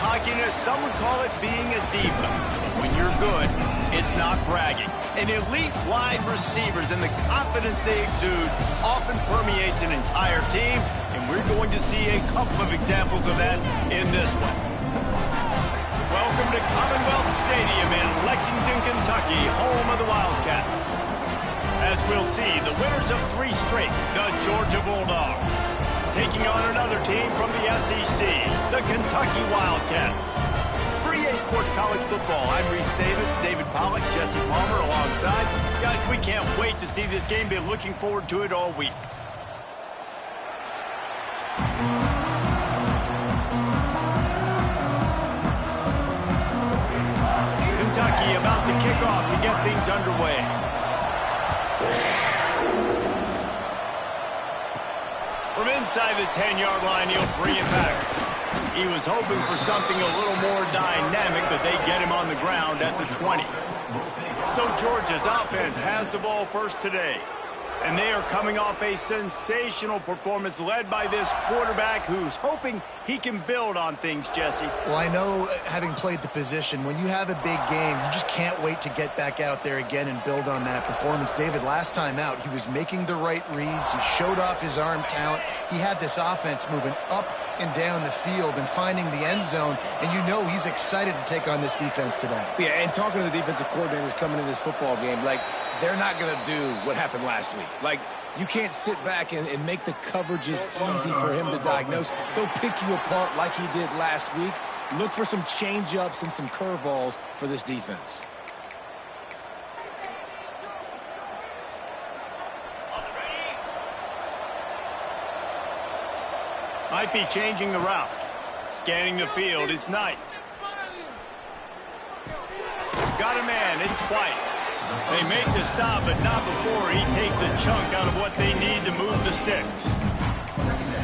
cockiness, some would call it being a diva. But when you're good, it's not bragging. And elite wide receivers and the confidence they exude often permeates an entire team, and we're going to see a couple of examples of that in this one. Welcome to Commonwealth Stadium in Lexington, Kentucky, home of the Wildcats. As we'll see, the winners of 3 straight, the Georgia Bulldogs, taking on another team from the SEC, the Kentucky Wildcats. For EA Sports College Football, I'm Reese Davis, David Pollack, Jesse Palmer alongside. Guys, we can't wait to see this game. Been looking forward to it all week. Kentucky about to kick off to get things underway. From inside the 10-yard line, he'll bring it back. He was hoping for something a little more dynamic, but they get him on the ground at the 20. So Georgia's offense has the ball first today. And they are coming off a sensational performance led by this quarterback who's hoping he can build on things, Jesse. Well, I know, having played the position, when you have a big game, you just can't wait to get back out there again and build on that performance. David, last time out, he was making the right reads. He showed off his arm talent. He had this offense moving up and down the field and finding the end zone, and you know he's excited to take on this defense today. Yeah, and talking to the defensive coordinators coming in this football game, like, they're not going to do what happened last week. Like, you can't sit back and make the coverages easy for him to diagnose. He'll pick you apart like he did last week. Look for some change-ups and some curveballs for this defense. Might be changing the route. Scanning the field, it's Knight. Got a man, it's White. They make the stop, but not before he takes a chunk out of what they need to move the sticks.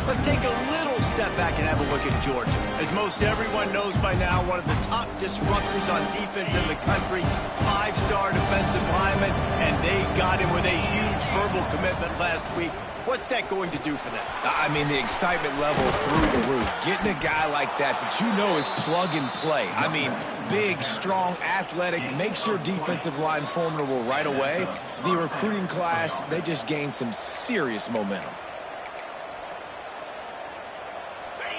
Let's take a little step back and have a look at Georgia. As most everyone knows by now, one of the top disruptors on defense in the country, 5-star defensive lineman, and they got him with a huge verbal commitment last week. What's that going to do for them? I mean, the excitement level through the roof. Getting a guy like that you know is plug and play. I mean, big, strong, athletic, makes your defensive line formidable right away. The recruiting class, they just gained some serious momentum.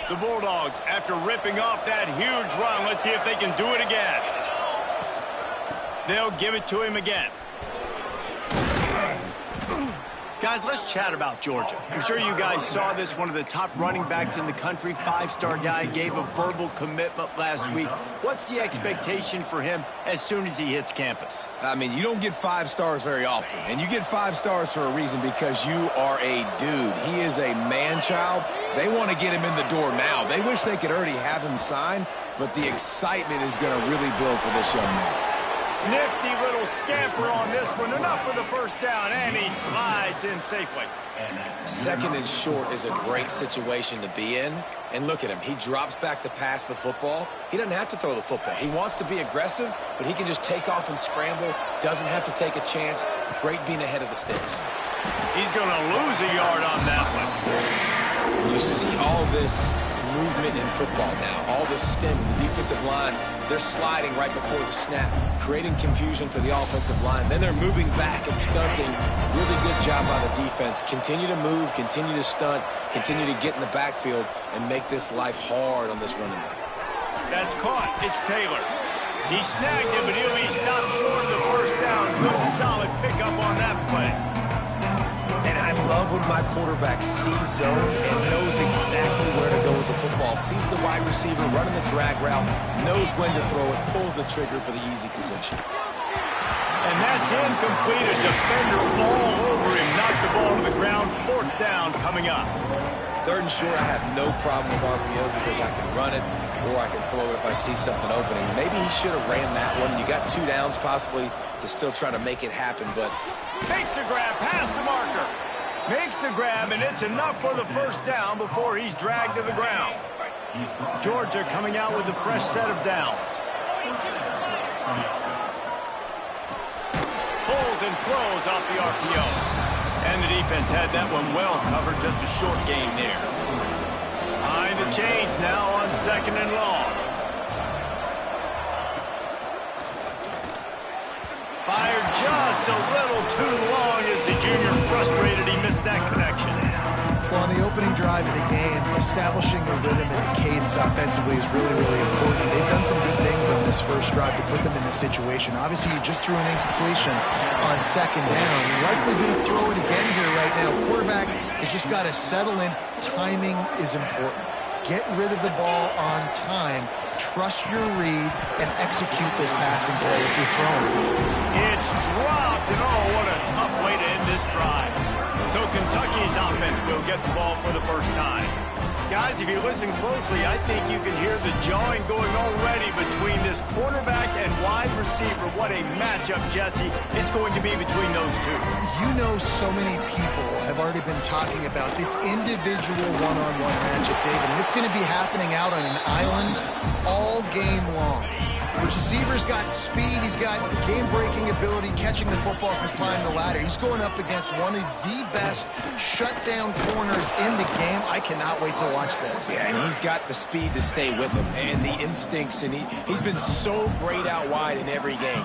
The Bulldogs, after ripping off that huge run, let's see if they can do it again. They'll give it to him again. Guys, let's chat about Georgia. I'm sure you guys saw this. One of the top running backs in the country, 5-star guy, gave a verbal commitment last week. What's the expectation for him as soon as he hits campus? I mean, you don't get 5 stars very often, and you get 5 stars for a reason, because you are a dude. He is a man-child. They want to get him in the door now. They wish they could already have him signed, but the excitement is going to really build for this young man. Nifty little scamper on this one. Enough for the first down, and he slides in safely. Second and short is a great situation to be in. And look at him. He drops back to pass the football. He doesn't have to throw the football. He wants to be aggressive, but he can just take off and scramble. Doesn't have to take a chance. Great being ahead of the sticks. He's going to lose a yard on that one. You see all this movement in football now. All this stem in the defensive line. They're sliding right before the snap, creating confusion for the offensive line. Then they're moving back and stunting. Really good job by the defense. Continue to move, continue to stunt, continue to get in the backfield and make this life hard on this running back. That's caught. It's Taylor. He snagged it, but he'll be stopped short of the first down. Good, solid pickup on that play. And I love when my quarterback sees zone and knows exactly where to go with the football. Sees the wide receiver running the drag route, knows when to throw it, pulls the trigger for the easy completion. And that's incomplete. A defender all over him. Knocked the ball to the ground. 4th down coming up. 3rd and short, I have no problem with RPO because I can run it or I can throw it if I see something opening. Maybe he should have ran that one. You got 2 downs possibly to still try to make it happen, but makes the grab past the marker. Makes the grab, and it's enough for the first down before he's dragged to the ground. Georgia coming out with a fresh set of downs. Pulls and throws off the RPO. And the defense had that one well covered, just a short gain there. Behind the chains now on 2nd and long. Fired just a little too long as the junior frustrated he missed that connection. Well, on the opening drive of the game, establishing a rhythm and a cadence offensively is really, really important. They've done some good things on this first drive to put them in this situation. Obviously, you just threw an incompletion on second down. You're likely going to throw it again here right now. Quarterback has just got to settle in. Timing is important. Get rid of the ball on time. Trust your read and execute this passing play if you're throwing. It's dropped, and oh, what a tough way to end this drive. So Kentucky's offense will get the ball for the first time. Guys, if you listen closely, I think you can hear the jawing going already between this quarterback and wide receiver. What a matchup, Jesse, it's going to be between those two. You know, so many people have already been talking about this individual one-on-one matchup, David, and it's going to be happening out on an island all game long. Receiver's got speed, he's got game-breaking ability, catching the football, can climb the ladder. He's going up against one of the best shutdown corners in the game. I cannot wait to watch this. Yeah, and he's got the speed to stay with him and the instincts, and he's been so great out wide in every game.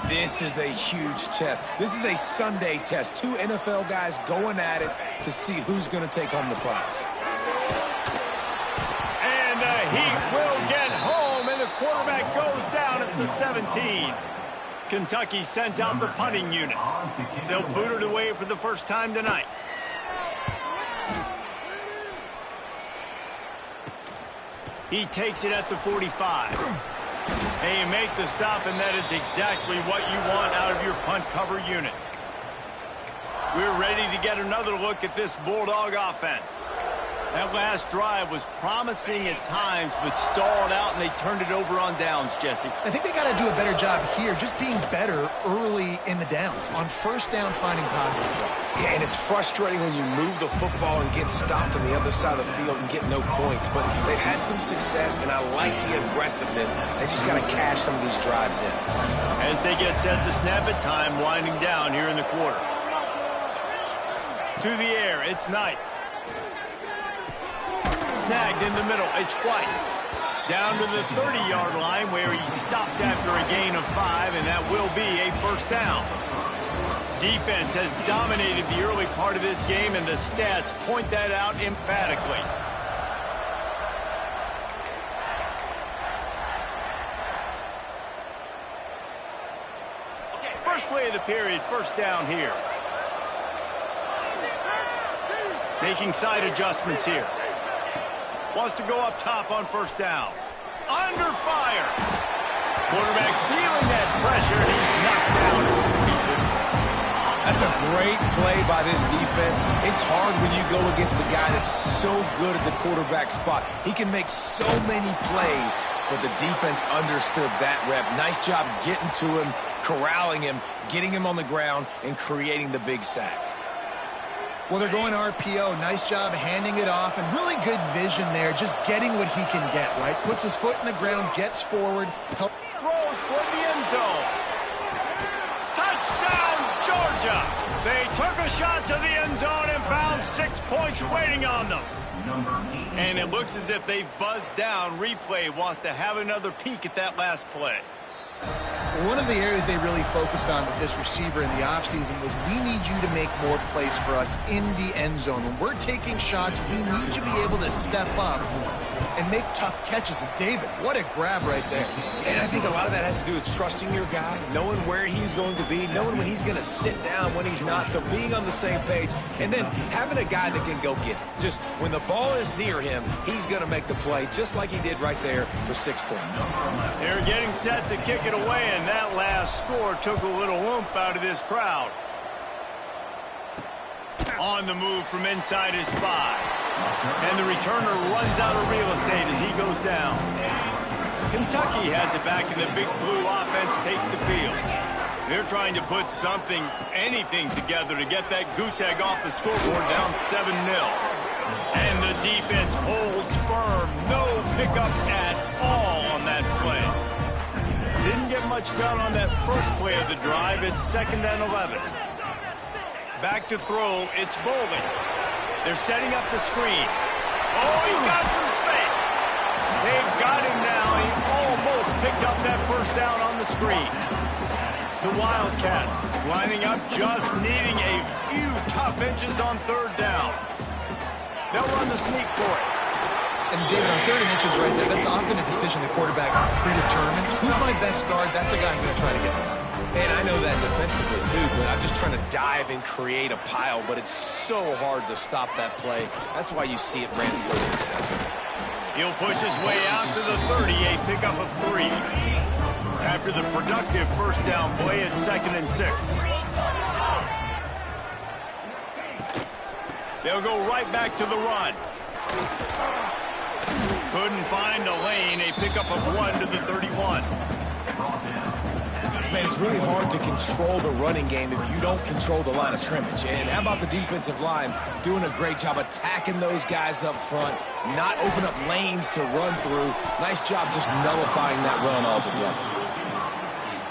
This is a huge test. This is a Sunday test. Two NFL guys going at it to see who's going to take home the prize. And he will get home, and the quarterback goes down at the 17. Kentucky sent out the punting unit. They'll boot it away for the first time tonight. He takes it at the 45. They make the stop, and that is exactly what you want out of your punt cover unit. We're ready to get another look at this Bulldog offense. That last drive was promising at times, but stalled out, and they turned it over on downs, Jesse. I think they got to do a better job here, just being better early in the downs. On first down, finding positive plays. Yeah, and it's frustrating when you move the football and get stopped on the other side of the field and get no points. But they've had some success, and I like the aggressiveness. They just got to cash some of these drives in. As they get set to snap it, time winding down here in the quarter. To the air, it's Knight. Snagged in the middle, it's White. Down to the 30-yard line where he stopped after a gain of 5, and that will be a first down. Defense has dominated the early part of this game, and the stats point that out emphatically. First play of the period, first down here. Making side adjustments here. Wants to go up top on first down. Under fire. Quarterback feeling that pressure, and he's knocked down at 52. That's a great play by this defense. It's hard when you go against a guy that's so good at the quarterback spot. He can make so many plays, but the defense understood that rep. Nice job getting to him, corralling him, getting him on the ground, and creating the big sack. Well, they're going RPO. Nice job handing it off, and really good vision there, just getting what he can get, right? Puts his foot in the ground, gets forward. Throws toward the end zone. Touchdown, Georgia! They took a shot to the end zone and found 6 points waiting on them. And it looks as if they've buzzed down. Replay wants to have another peek at that last play. One of the areas they really focused on with this receiver in the offseason was, we need you to make more plays for us in the end zone. When we're taking shots, we need you to be able to step up and make tough catches. And David, what a grab right there. And I think a lot of that has to do with trusting your guy, knowing where he's going to be, knowing when he's going to sit down, when he's not. So being on the same page, and then having a guy that can go get it. Just when the ball is near him, he's going to make the play, just like he did right there for 6 points. They're getting set to kick it away, and that last score took a little oomph out of this crowd. On the move from inside his 5. And the returner runs out of real estate as he goes down. Kentucky has it back, and the Big Blue offense takes the field. They're trying to put something, anything together to get that goose egg off the scoreboard, down 7-0. And the defense holds firm. No pickup at all on that play. Didn't get much done on that first play of the drive. It's 2nd and 11. Back to throw, it's Bowling. They're setting up the screen. Oh, he's got some space. They've got him now. He almost picked up that first down on the screen. The Wildcats lining up, just needing a few tough inches on third down. They'll run the sneak for it. And David, on 3rd and inches right there, that's often a decision the quarterback predetermines. Who's my best guard? That's the guy I'm going to try to get behind. And I know that defensively, too, but I'm just trying to dive and create a pile, but it's so hard to stop that play. That's why you see it ran so successfully. He'll push his way out to the 30, a pickup of 3. After the productive first down play, it's 2nd and 6. They'll go right back to the run. Couldn't find a lane, a pickup of 1 to the 31. Man, it's really hard to control the running game if you don't control the line of scrimmage. And how about the defensive line doing a great job attacking those guys up front, not open up lanes to run through. Nice job just nullifying that run altogether.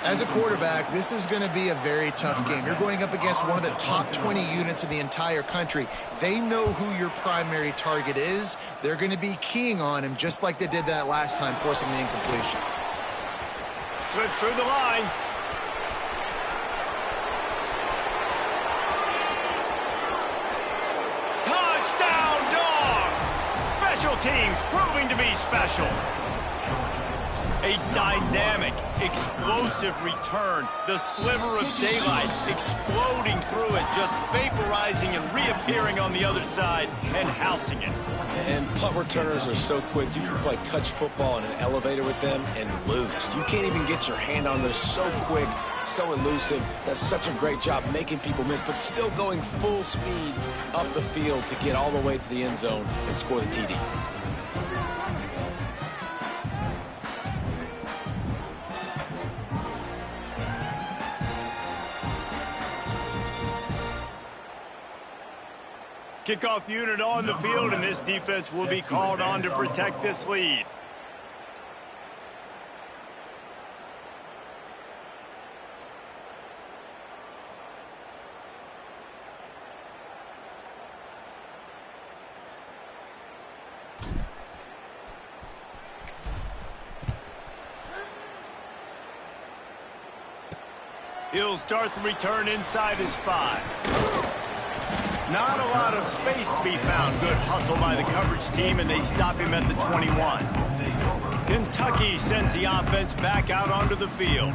As a quarterback, this is going to be a very tough game. You're going up against one of the top 20 units in the entire country. They know who your primary target is. They're going to be keying on him just like they did that last time, forcing the incompletion. Slips through the line. Touchdown, Dogs! Special teams proving to be special. A dynamic, explosive return. The sliver of daylight exploding through it, just vaporizing and reappearing on the other side and housing it. And punt returners are so quick. You can play touch football in an elevator with them and lose. You can't even get your hand on them. So quick, so elusive. That's such a great job making people miss, but still going full speed up the field to get all the way to the end zone and score the TD. Kickoff unit on the field, and this defense will be called on to protect this lead. He'll start the return inside his 5. Not a lot of space to be found. Good hustle by the coverage team, and they stop him at the 21. Kentucky sends the offense back out onto the field.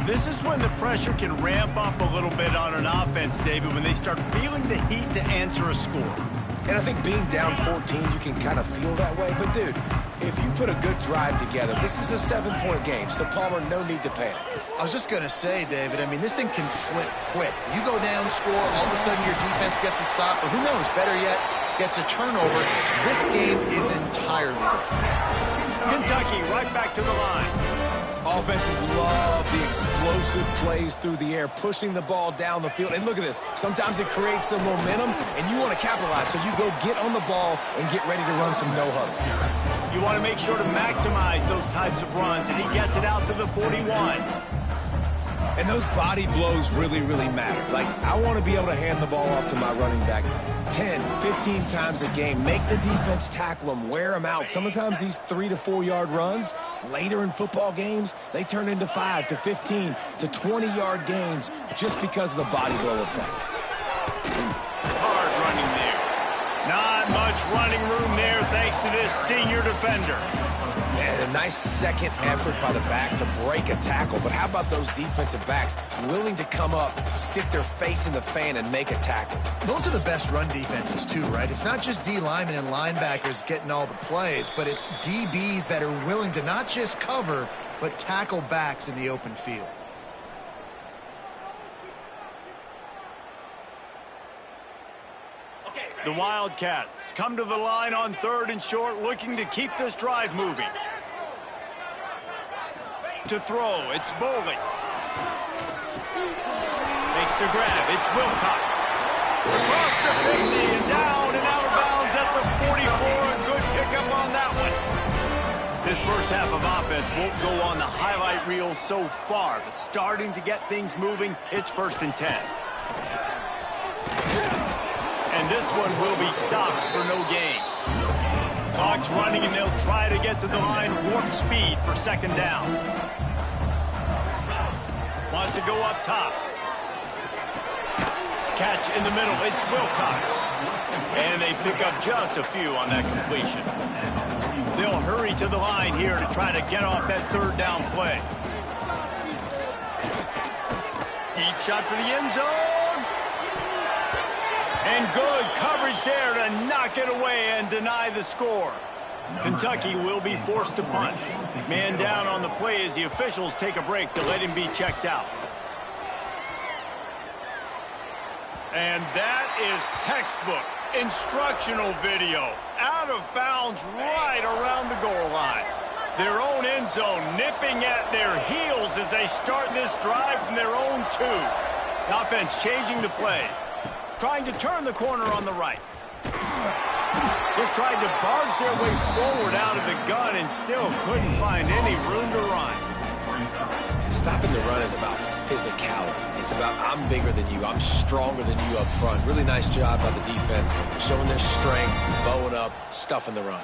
This is when the pressure can ramp up a little bit on an offense, David, when they start feeling the heat to answer a score. And I think being down 14, you can kind of feel that way. But, dude, if you put a good drive together, this is a 7-point game, so Palmer, no need to panic. I was just going to say, David, I mean, this thing can flip quick. You go down, score, all of a sudden your defense gets a stop, or who knows, better yet, gets a turnover. This game is entirely different. Kentucky right back to the line. Offenses love the explosive plays through the air, pushing the ball down the field. And look at this. Sometimes it creates some momentum, and you want to capitalize. So you go get on the ball and get ready to run some no-huddle. You want to make sure to maximize those types of runs, and he gets it out to the 41. And those body blows really, really matter. Like, I want to be able to hand the ball off to my running back 10, 15 times a game. Make the defense tackle them, wear them out. Sometimes these 3 to 4 yard runs, later in football games, they turn into 5 to 15 to 20 yard gains just because of the body blow effect. Hard running there. Not much running room there thanks to this senior defender. And a nice second effort by the back to break a tackle. But how about those defensive backs willing to come up, stick their face in the fan, and make a tackle? Those are the best run defenses, too, right? It's not just D linemen and linebackers getting all the plays, but it's DBs that are willing to not just cover, but tackle backs in the open field. The Wildcats come to the line on 3rd and short, looking to keep this drive moving. To throw, it's Bowling. Makes the grab, it's Wilcox. Across the 50 and down and out of bounds at the 44. A good pickup on that one. This first half of offense won't go on the highlight reel so far, but starting to get things moving, it's 1st and 10. And this one will be stopped for no gain. Clock's running, and they'll try to get to the line warp speed for 2nd down. wants to go up top. Catch in the middle. It's Wilcox. And they pick up just a few on that completion. They'll hurry to the line here to try to get off that third down play. Deep shot for the end zone. And good coverage there to knock it away and deny the score. Kentucky will be forced to punt. Man down on the play as the officials take a break to let him be checked out. And that is textbook instructional video. Out of bounds right around the goal line. Their own end zone nipping at their heels as they start this drive from their own 2. The offense changing the play. Trying to turn the corner on the right. Just tried to barge their way forward out of the gun and still couldn't find any room to run. Stopping the run is about physicality. It's about I'm bigger than you. I'm stronger than you up front. Really nice job by the defense, showing their strength, bowing up, stuffing the run.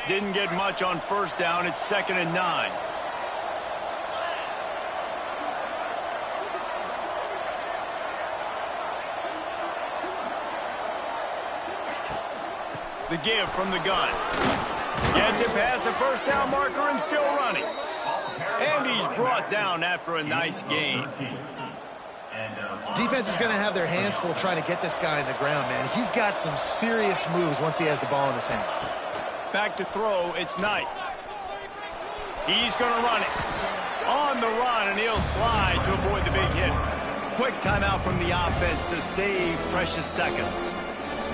Didn't get much on first down. It's 2nd and 9. The give from the gun. Gets it past the first down marker and still running. And he's brought down after a nice gain. Defense is going to have their hands full trying to get this guy on the ground, man. He's got some serious moves once he has the ball in his hands. Back to throw, it's Knight. He's going to run it. On the run, and he'll slide to avoid the big hit. Quick timeout from the offense to save precious seconds.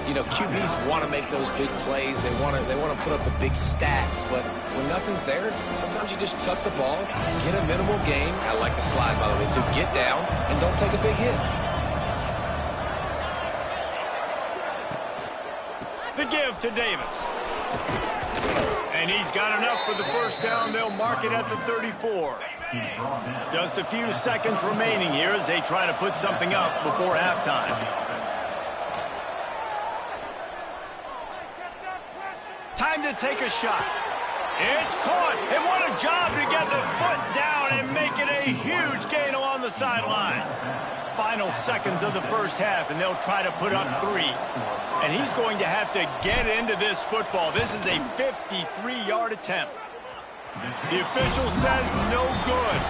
You know, QBs want to make those big plays. They want to put up the big stats. But when nothing's there, sometimes you just tuck the ball, get a minimal gain. I like the slide, by the way, too. Get down and don't take a big hit. The give to Davis. And he's got enough for the first down. They'll mark it at the 34. Just a few seconds remaining here as they try to put something up before halftime. Time to take a shot. It's caught. And what a job to get the foot down and make it a huge gain along the sideline. Final seconds of the first half, and they'll try to put up 3. And he's going to have to get into this football. This is a 53-yard attempt. The official says no good.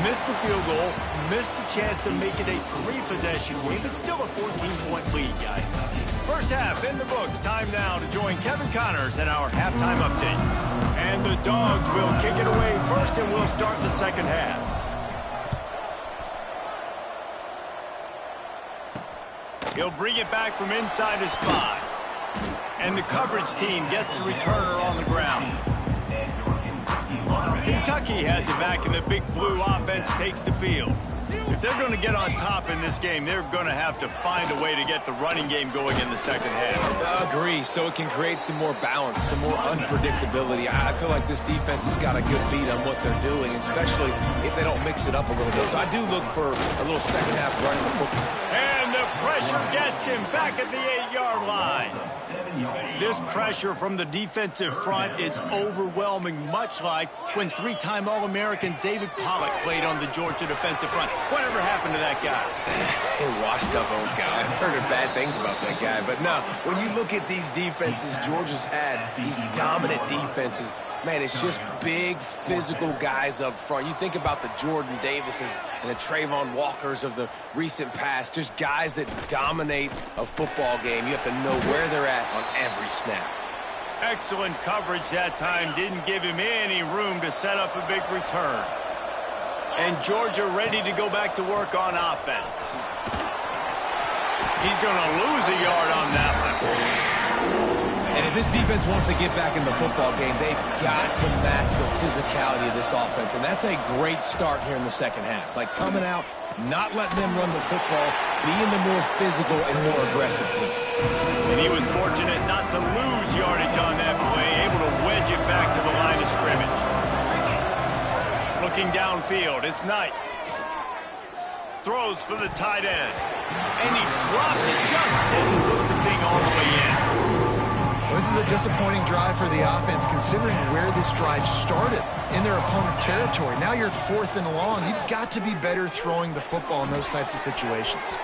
Missed the field goal, missed the chance to make it a 3-possession game, but still a 14-point lead, guys. First half in the books. Time now to join Kevin Connors in our halftime update. And the Dogs will kick it away first, and we'll start the second half. He'll bring it back from inside his 5. And the coverage team gets the returner on the ground. Kentucky has it back, and the big blue offense takes the field. If they're going to get on top in this game, they're going to have to find a way to get the running game going in the second half. Agree, so it can create some more balance, some more unpredictability. I feel like this defense has got a good beat on what they're doing, especially if they don't mix it up a little bit. So I do look for a little second half running the football. And the pressure gets him back at the 8-yard line. This pressure from the defensive front is overwhelming, much like when 3-time All-American David Pollock played on the Georgia defensive front. Whatever happened to that guy? Washed up old guy. I've heard bad things about that guy. But no, when you look at these defenses Georgia's had, these dominant defenses, man, it's just big, physical guys up front. You think about the Jordan Davises and the Trayvon Walkers of the recent past, just guys that dominate a football game. You have to know where they're at on every snap. Excellent coverage that time. Didn't give him any room to set up a big return. And Georgia ready to go back to work on offense. He's going to lose a yard on that one. And if this defense wants to get back in the football game, they've got to match the physicality of this offense. And that's a great start here in the second half. Like coming out, not letting them run the football, being the more physical and more aggressive team. And he was fortunate not to lose yardage on that play, able to wedge it back to the line of scrimmage. Looking downfield, it's Knight. Throws for the tight end. And he dropped it, just didn't move the thing all the way in. This is a disappointing drive for the offense, considering where this drive started in their opponent territory. Now you're at 4th and long. You've got to be better throwing the football in those types of situations.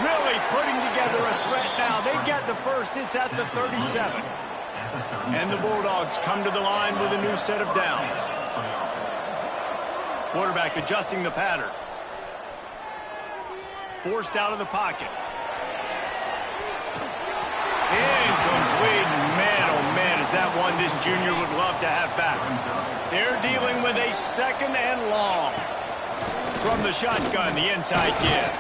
Really putting together a threat now. They get the first. It's at the 37. And the Bulldogs come to the line with a new set of downs. Quarterback adjusting the pattern. Forced out of the pocket. Incomplete. Man, oh man, is that one this junior would love to have back. They're dealing with a 2nd and long. From the shotgun, the inside give.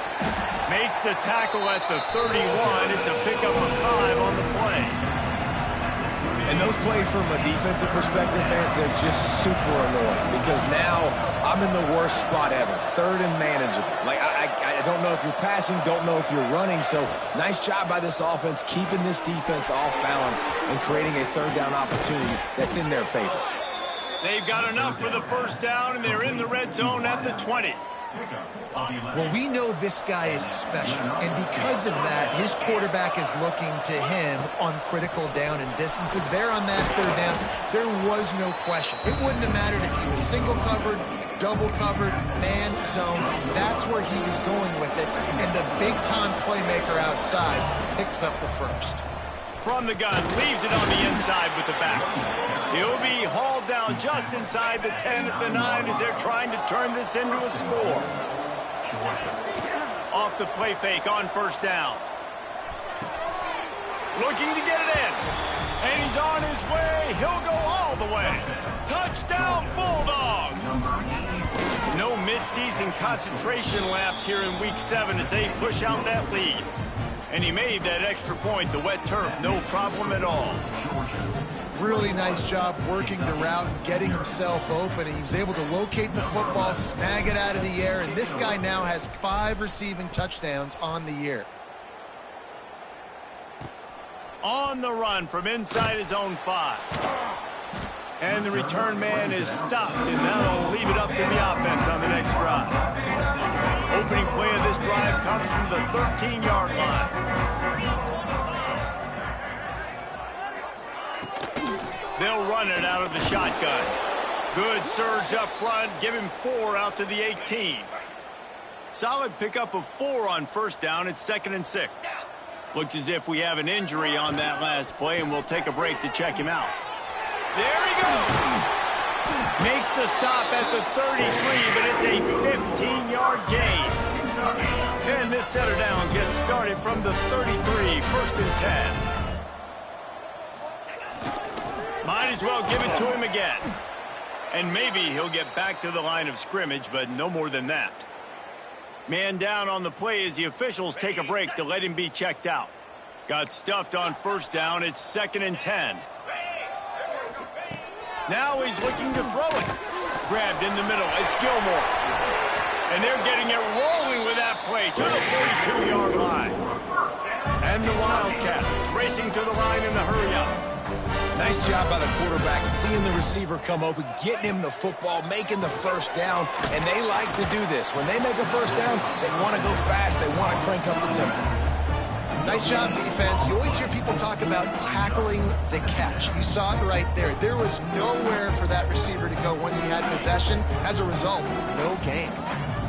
Makes the tackle at the 31. It's a pickup of 5 on the play. And those plays from a defensive perspective, man, they're just super annoying because now I'm in the worst spot ever, 3rd and manageable. Like, I don't know if you're passing, don't know if you're running, so nice job by this offense keeping this defense off balance and creating a 3rd down opportunity that's in their favor. They've got enough for the first down, and they're in the red zone at the 20. Well, we know this guy is special, and because of that, his quarterback is looking to him on critical down and distances. There on that 3rd down, there was no question. It wouldn't have mattered if he was single covered, double covered, man zone. That's where he was going with it, and the big-time playmaker outside picks up the first. From the gun, leaves it on the inside with the back. He'll be hauled down just inside the 10 at the 9 as they're trying to turn this into a score. Off the play fake on first down. Looking to get it in. And he's on his way. He'll go all the way. Touchdown, Bulldogs! No midseason concentration laps here in Week 7 as they push out that lead. And he made that extra point, the wet turf, no problem at all. Really nice job working the route and getting himself open. He was able to locate the football, snag it out of the air, and this guy now has 5 receiving touchdowns on the year. On the run from inside his own 5. And the return man is stopped, and that'll leave it up to the offense on the next drive. Opening play of this drive comes from the 13-yard line. They'll run it out of the shotgun. Good surge up front. Give him 4 out to the 18. Solid pickup of 4 on first down. It's 2nd and 6. Looks as if we have an injury on that last play, and we'll take a break to check him out. There he goes. Makes the stop at the 33, but it's a 15-yard gain. And this set of downs gets started from the 33, 1st and 10. Might as well give it to him again. And maybe he'll get back to the line of scrimmage, but no more than that. Man down on the play as the officials take a break to let him be checked out. Got stuffed on first down. It's 2nd and 10. Now he's looking to throw it. Grabbed in the middle. It's Gilmore. And they're getting it rolling with that play to the 42-yard line. And the Wildcats racing to the line in a hurry-up. Nice job by the quarterback, seeing the receiver come open, getting him the football, making the first down, and they like to do this. When they make a first down, they want to go fast, they want to crank up the tempo. Nice job, defense. You always hear people talk about tackling the catch. You saw it right there. There was nowhere for that receiver to go once he had possession. As a result, no gain.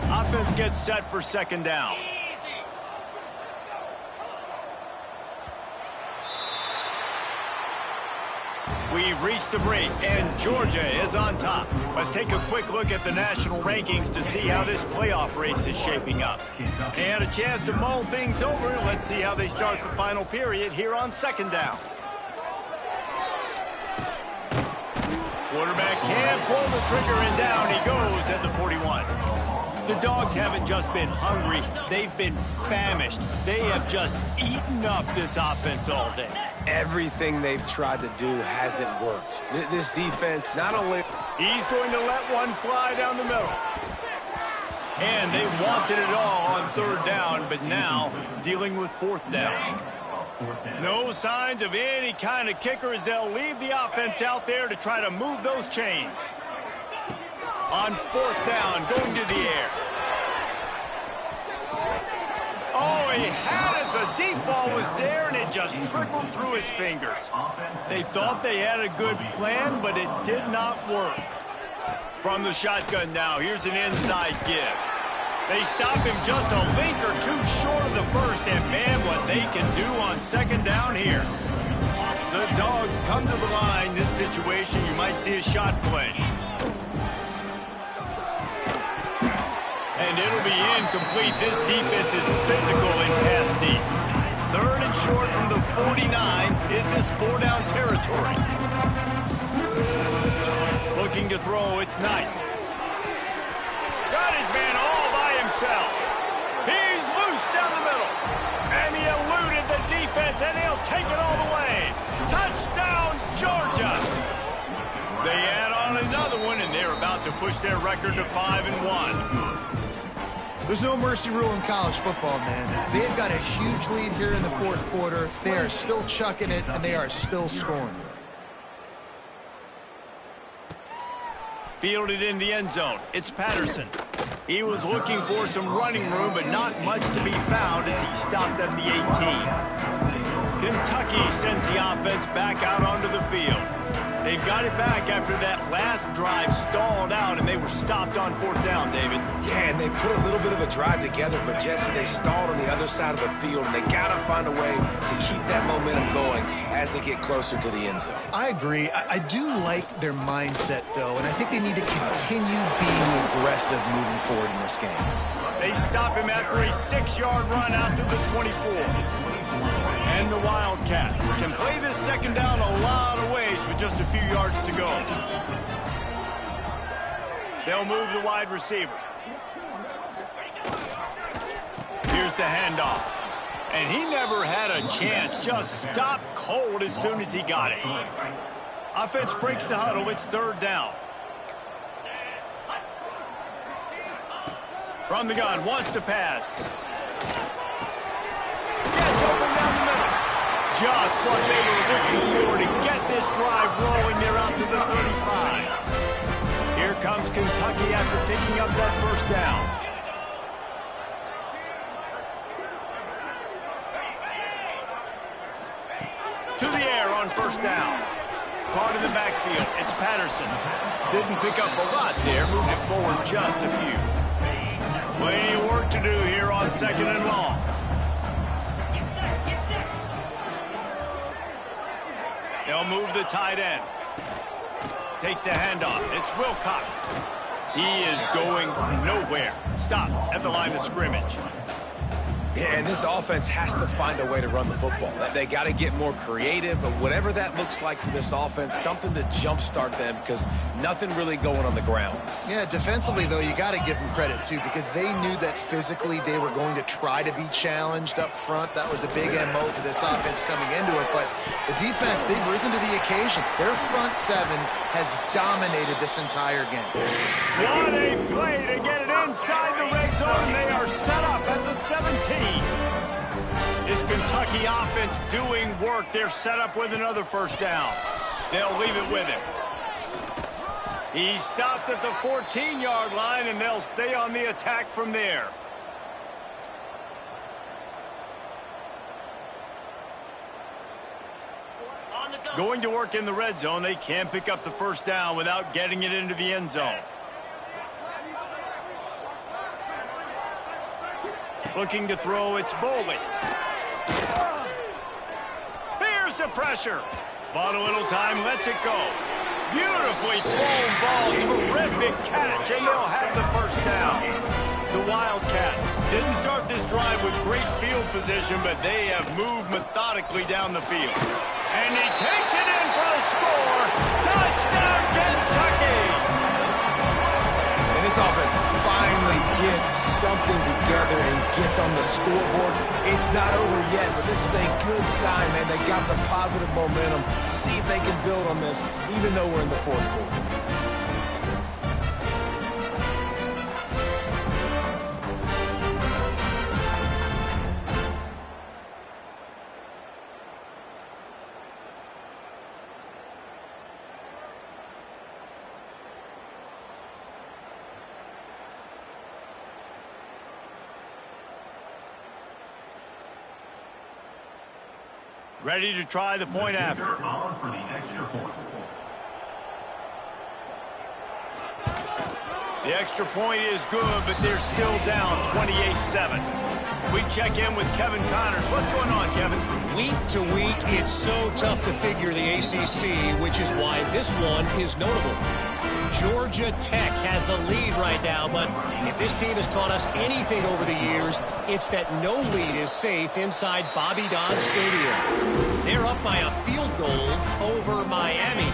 Offense gets set for 2nd down. We've reached the break, and Georgia is on top. Let's take a quick look at the national rankings to see how this playoff race is shaping up. And a chance to mull things over. Let's see how they start the final period here on 2nd down. Quarterback can't pull the trigger, and down he goes at the 41. The Dogs haven't just been hungry, they've been famished. They have just eaten up this offense all day. Everything they've tried to do hasn't worked. This defense not only... He's going to let one fly down the middle. And they wanted it all on 3rd down, but now dealing with 4th down. No signs of any kind of kicker as they'll leave the offense out there to try to move those chains. On 4th down, going to the air. Oh, he had it, the deep ball was there, and it just trickled through his fingers. They thought they had a good plan, but it did not work. From the shotgun now, here's an inside give. They stop him just a link or two short of the first, and man, what they can do on second down here. The Dogs come to the line. This situation, you might see a shot play. And it'll be incomplete. This defense is physical in pass deep. Third and short from the 49. Is this four-down territory? Looking to throw, it's Knight. Got his man all by himself. He's loose down the middle. And he eluded the defense, and he'll take it all the way. Touchdown, Georgia. They add on another one, and they're about to push their record to 5-1. There's no mercy rule in college football, man. They've got a huge lead here in the fourth quarter. They are still chucking it, and they are still scoring. Fielded in the end zone. It's Patterson. He was looking for some running room, but not much to be found as he stopped at the 18. Kentucky sends the offense back out onto the field. They've got it back after that last drive stalled out, and they were stopped on fourth down, David. Yeah, and they put a little bit of a drive together, but, Jesse, they stalled on the other side of the field, and they got to find a way to keep that momentum going as they get closer to the end zone. I agree. I do like their mindset, though, and I think they need to continue being aggressive moving forward in this game. They stop him after a 6-yard run out to the 24. And the Wildcats can play this second down a lot of ways with just a few yards to go. They'll move the wide receiver. Here's the handoff. And he never had a chance. Just stopped cold as soon as he got it. Offense breaks the huddle. It's third down. From the gun, wants to pass. Gets open down the middle. Just what they were looking for to get this drive rolling. They're out to the 35. Here comes Kentucky after picking up that first down. To the air on first down. Part of the backfield, it's Patterson. Didn't pick up a lot there, moved it forward just a few. Plenty of work to do here on second and long. They'll move the tight end. Takes a handoff. It's Wilcox. He is going nowhere. Stop at the line of scrimmage. Yeah, and this offense has to find a way to run the football. They got to get more creative, but whatever that looks like for this offense, something to jumpstart them because nothing really going on the ground. Yeah, defensively, though, you got to give them credit, too, because they knew that physically they were going to try to be challenged up front. That was a big MO for this offense coming into it, but the defense, they've risen to the occasion. Their front seven has dominated this entire game. What a play to get it inside the red zone. They are set up at the 17. This Kentucky offense doing work. They're set up with another first down. They'll leave it with him. He stopped at the 14-yard line, and they'll stay on the attack from there. Going to work in the red zone. They can't pick up the first down without getting it into the end zone. Looking to throw, it's Boley. Here's the pressure. Bought a little time, lets it go. Beautifully thrown ball, terrific catch, and they'll have the first down. The Wildcats didn't start this drive with great field position, but they have moved methodically down the field. And he takes it in for the score. Touchdown, Kentucky! And this offense finally gets something together and gets on the scoreboard. It's not over yet, but this is a good sign, man. They got the positive momentum. See if they can build on this, even though we're in the fourth quarter. Ready to try the point after. For the extra point. The extra point is good, but they're still down 28-7. We check in with Kevin Connors. What's going on, Kevin? Week to week, it's so tough to figure the ACC, which is why this one is notable. Georgia Tech has the lead right now, but if this team has taught us anything over the years, it's that no lead is safe inside Bobby Dodd Stadium. They're up by a field goal over Miami.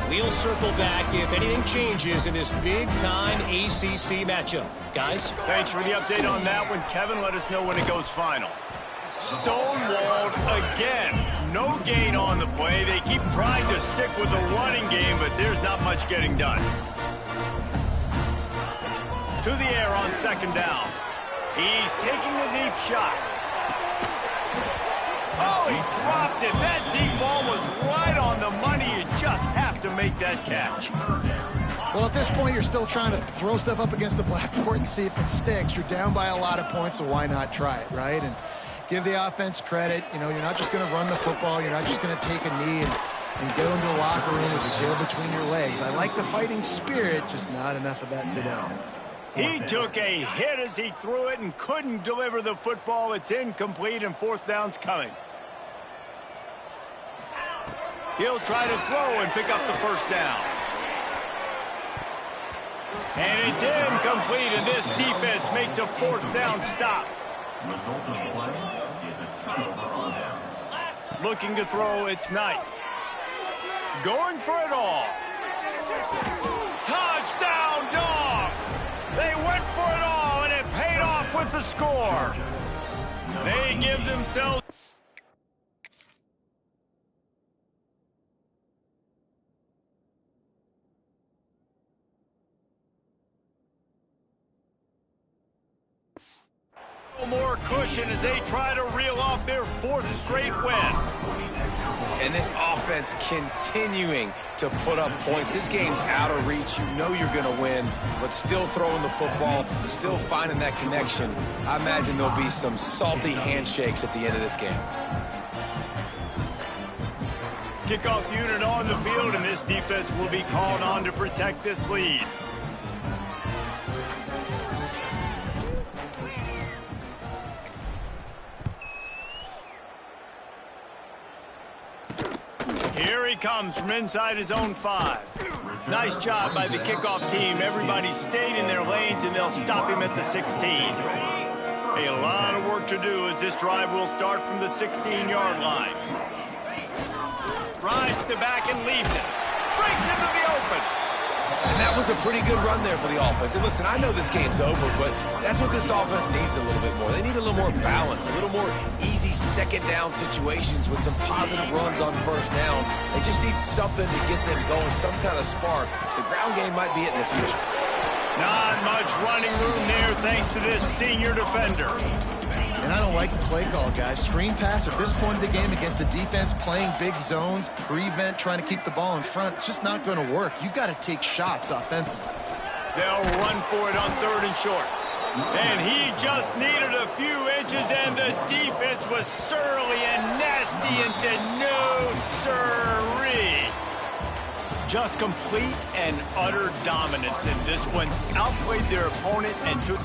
We'll circle back if anything changes in this big-time ACC matchup. Guys? Thanks for the update on that one, Kevin. Let us know when it goes final. Stonewalled again. No gain on the play. They keep trying to stick with the running game, but there's not much getting done. To the air on second down. He's taking the deep shot. Oh, he dropped it. That deep ball was right on the money. You just have to make that catch. Well, at this point, you're still trying to throw stuff up against the blackboard and see if it sticks. You're down by a lot of points, so why not try it, right? And give the offense credit. You know, you're not just going to run the football. You're not just going to take a knee and go into the locker room with your tail between your legs. I like the fighting spirit, just not enough of that today. He took a hit as he threw it and couldn't deliver the football. It's incomplete, and fourth down's coming. He'll try to throw and pick up the first down. And it's incomplete, and this defense makes a fourth down stop. Result of the play is a turnover on downs. Looking to throw, it's Knight. Going for it all. Touchdown, Dogs! They went for it all, and it paid off with the score. They give themselves... more cushion as they try to reel off their fourth straight win. And this offense continuing to put up points. This game's out of reach. You know you're going to win, but still throwing the football, still finding that connection. I imagine there'll be some salty handshakes at the end of this game. Kickoff unit on the field, and this defense will be called on to protect this lead. Here he comes from inside his own 5. Nice job by the kickoff team. Everybody stayed in their lanes, and they'll stop him at the 16. A lot of work to do as this drive will start from the 16-yard line. Rides the back and leaves it. Breaks into the open. And that was a pretty good run there for the offense. And listen, I know this game's over, but that's what this offense needs a little bit more. They need a little more balance, a little more easy second down situations with some positive runs on first down. They just need something to get them going, some kind of spark. The ground game might be it in the future. Not much running room there thanks to this senior defender. And I don't like the play call, guys. Screen pass at this point of the game against the defense playing big zones, prevent, trying to keep the ball in front. It's just not going to work. You got to take shots offensively. They'll run for it on 3rd and short. And he just needed a few inches, and the defense was surly and nasty and said, no, sirree. Just complete and utter dominance in this one. Outplayed their opponent and took...